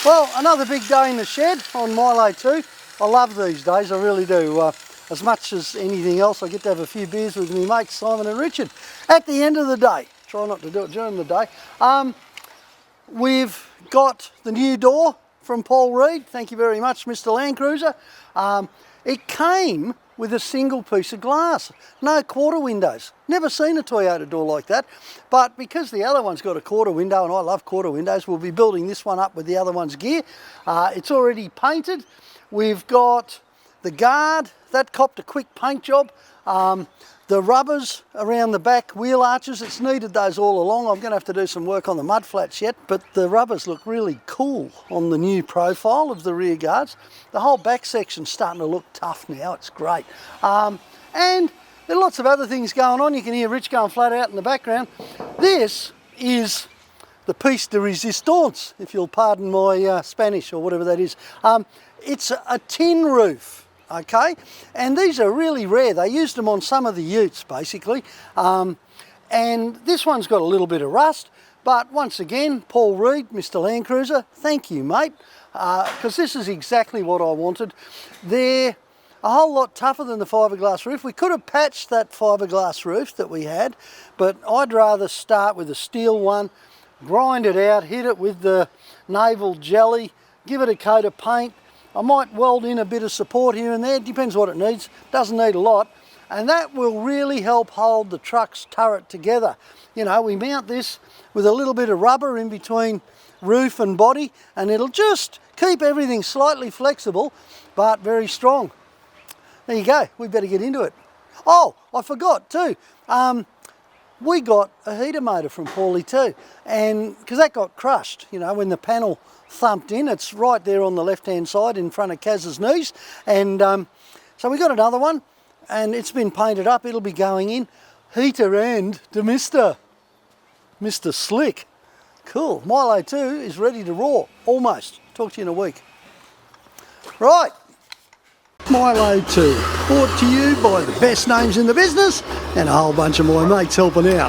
Well, another big day in the shed on Milo 2. I love these days, I really do. As much as anything else, I get to have a few beers with my mates Simon and Richard. At the end of the day, try not to do it during the day, we've got the new door from Paul Read. Thank you very much, MrLandcruiser. It came with a single piece of glass, no quarter windows. Never seen a Toyota door like that, but because the other one's got a quarter window and I love quarter windows, we'll be building this one up with the other one's gear. It's already painted. We've got the guard, that copped a quick paint job. The rubbers around the back wheel arches, it's needed those all along. I'm going to have to do some work on the mud flats yet, but the rubbers look really cool on the new profile of the rear guards. The whole back section's starting to look tough now, it's great. And there are lots of other things going on. You can hear Rich going flat out in the background. This is the piece de resistance, if you'll pardon my Spanish or whatever that is. It's a tin roof. Okay, and these are really rare. They used them on some of the utes basically, and this one's got a little bit of rust, but once again, Paul Read, MrLandcruiser, thank you mate, because this is exactly what I wanted. They're a whole lot tougher than the fiberglass roof. We could have patched that fiberglass roof that we had, but I'd rather start with a steel one, grind it out, hit it with the naval jelly, give it a coat of paint. I might weld in a bit of support here and there, depends what it needs, doesn't need a lot, and that will really help hold the truck's turret together. You know, we mount this with a little bit of rubber in between roof and body, and it'll just keep everything slightly flexible, but very strong. There you go, we better get into it. Oh, I forgot too, we got a heater motor from Paulie too, and because that got crushed, you know, when the panel thumped in. It's right there on the left hand side in front of Kaz's knees, and so we got another one and it's been painted up. It'll be going in, heater and demister, Mr. Slick. Cool. Milo 2 is ready to roar, almost. Talk to you in a week. Right, Milo 2, brought to you by the best names in the business and a whole bunch of my mates helping out.